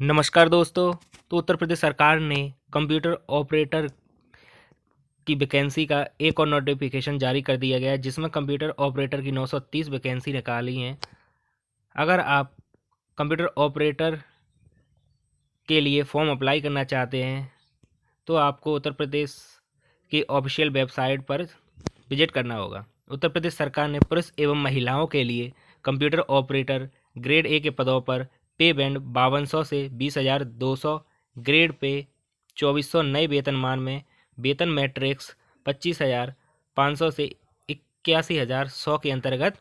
नमस्कार दोस्तों। तो उत्तर प्रदेश सरकार ने कंप्यूटर ऑपरेटर की वैकेंसी का एक और नोटिफिकेशन जारी कर दिया गया है, जिसमें कंप्यूटर ऑपरेटर की 930 वैकेंसी निकाली हैं। अगर आप कंप्यूटर ऑपरेटर के लिए फॉर्म अप्लाई करना चाहते हैं तो आपको उत्तर प्रदेश की ऑफिशियल वेबसाइट पर विजिट करना होगा। उत्तर प्रदेश सरकार ने पुरुष एवं महिलाओं के लिए कंप्यूटर ऑपरेटर ग्रेड ए के पदों पर पे बैंड 5200 से 20,200, ग्रेड पे 2400 नए वेतनमान में वेतन मैट्रिक्स 25,500 से 81,100 के अंतर्गत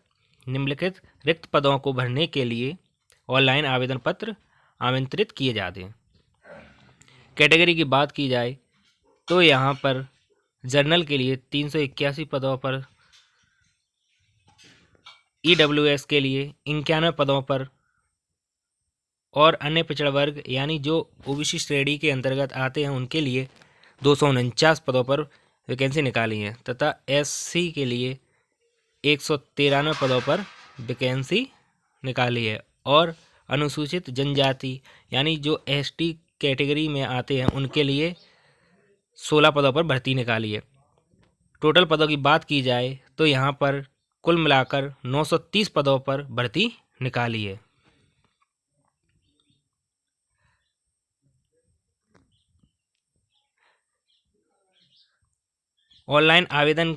निम्नलिखित रिक्त पदों को भरने के लिए ऑनलाइन आवेदन पत्र आमंत्रित किए जाते हैं। कैटेगरी की बात की जाए तो यहाँ पर जर्नल के लिए 381 पदों पर, EWS के लिए 91 पदों पर और अन्य पिछड़ा वर्ग यानी जो ओबीसी श्रेणी के अंतर्गत आते हैं उनके लिए 249 पदों पर वैकेंसी निकाली है तथा SC के लिए 193 पदों पर वैकेंसी निकाली है और अनुसूचित जनजाति यानी जो ST कैटेगरी में आते हैं उनके लिए 16 पदों पर भर्ती निकाली है। टोटल पदों की बात की जाए तो यहाँ पर कुल मिलाकर 930 पदों पर भर्ती निकाली है। ऑनलाइन आवेदन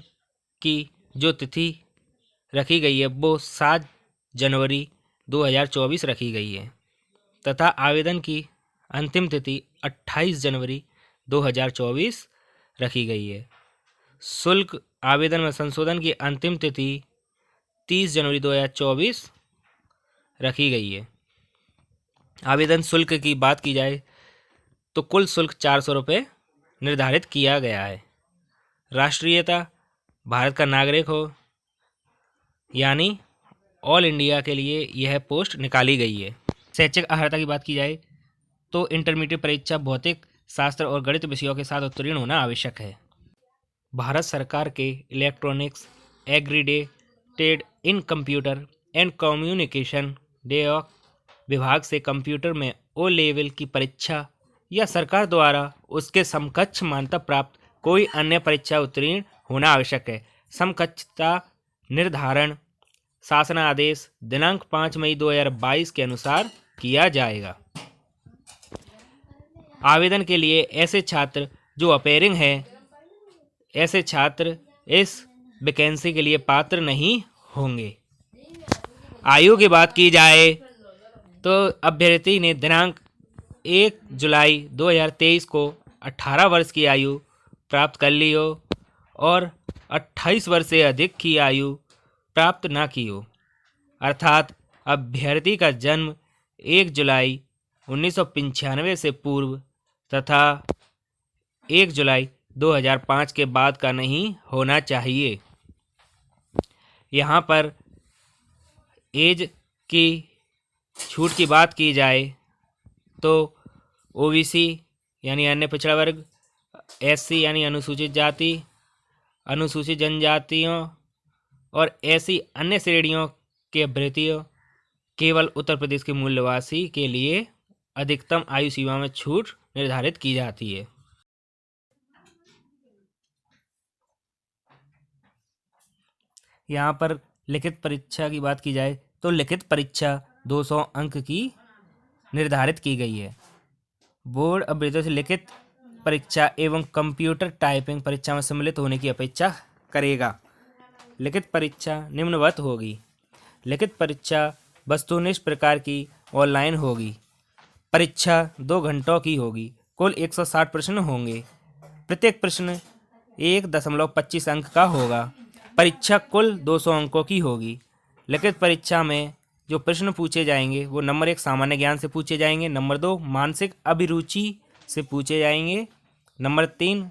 की जो तिथि रखी गई है वो 7 जनवरी 2024 रखी गई है तथा आवेदन की अंतिम तिथि 28 जनवरी 2024 रखी गई है। शुल्क आवेदन में संशोधन की अंतिम तिथि 30 जनवरी 2024 रखी गई है। आवेदन शुल्क की बात की जाए तो कुल शुल्क 400 रुपये निर्धारित किया गया है। राष्ट्रीयता भारत का नागरिक हो यानी ऑल इंडिया के लिए यह पोस्ट निकाली गई है। शैक्षिक अर्हता की बात की जाए तो इंटरमीडिएट परीक्षा भौतिक शास्त्र और गणित विषयों के साथ उत्तीर्ण होना आवश्यक है। भारत सरकार के electronics accredited in computer and communication DOEACC विभाग से कंप्यूटर में ओ लेवल की परीक्षा या सरकार द्वारा उसके समकक्ष मान्यता प्राप्त कोई अन्य परीक्षा उत्तीर्ण होना आवश्यक है। समकक्षता निर्धारण शासनादेश दिनांक 5 मई 2022 के अनुसार किया जाएगा। आवेदन के लिए ऐसे छात्र जो अपेयरिंग है, ऐसे छात्र इस वैकेंसी के लिए पात्र नहीं होंगे। आयु की बात की जाए तो अभ्यर्थी ने दिनांक 1 जुलाई 2023 को 18 वर्ष की आयु प्राप्त कर ली हो और 28 वर्ष से अधिक की आयु प्राप्त ना की हो, अर्थात अभ्यर्थी का जन्म 1 जुलाई 1995 से पूर्व तथा 1 जुलाई 2005 के बाद का नहीं होना चाहिए। यहाँ पर एज की छूट की बात की जाए तो ओबीसी यानी अन्य पिछड़ा वर्ग, SC यानी अनुसूचित जाति, अनुसूचित जनजातियों और ऐसी अन्य श्रेणियों के अभ्यर्थियों केवल उत्तर प्रदेश के मूल निवासी के लिए अधिकतम आयु सीमा में छूट निर्धारित की जाती है। यहाँ पर लिखित परीक्षा की बात की जाए तो लिखित परीक्षा 200 अंक की निर्धारित की गई है। बोर्ड अभ्यर्थियों से लिखित परीक्षा एवं कंप्यूटर टाइपिंग परीक्षा में सम्मिलित होने की अपेक्षा करेगा। लिखित परीक्षा निम्नवत होगी। लिखित परीक्षा वस्तुनिष्ठ प्रकार की ऑनलाइन होगी। परीक्षा 2 घंटों की होगी। कुल 160 प्रश्न होंगे। प्रत्येक प्रश्न 1.25 अंक का होगा। परीक्षा कुल 200 अंकों की होगी। लिखित परीक्षा में जो प्रश्न पूछे जाएंगे वो नंबर 1 सामान्य ज्ञान से पूछे जाएंगे, नंबर 2 मानसिक अभिरुचि से पूछे जाएंगे, नंबर 3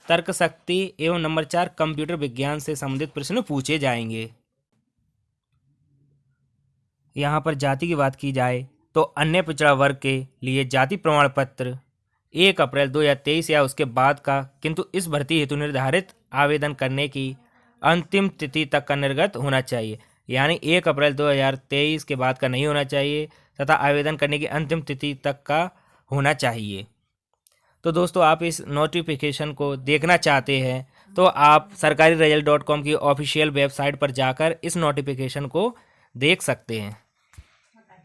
तर्क शक्ति एवं नंबर 4 कंप्यूटर विज्ञान से संबंधित प्रश्न पूछे जाएंगे। यहाँ पर जाति की बात की जाए तो अन्य पिछड़ा वर्ग के लिए जाति प्रमाण पत्र 1 अप्रैल 2023 या उसके बाद का, किंतु इस भर्ती हेतु निर्धारित आवेदन करने की अंतिम तिथि तक का निर्गत होना चाहिए। यानी 1 अप्रैल 2023 के बाद का नहीं होना चाहिए तथा आवेदन करने की अंतिम तिथि तक का होना चाहिए। तो दोस्तों आप इस नोटिफिकेशन को देखना चाहते हैं तो आप सरकारी result.com की ऑफिशियल वेबसाइट पर जाकर इस नोटिफिकेशन को देख सकते हैं।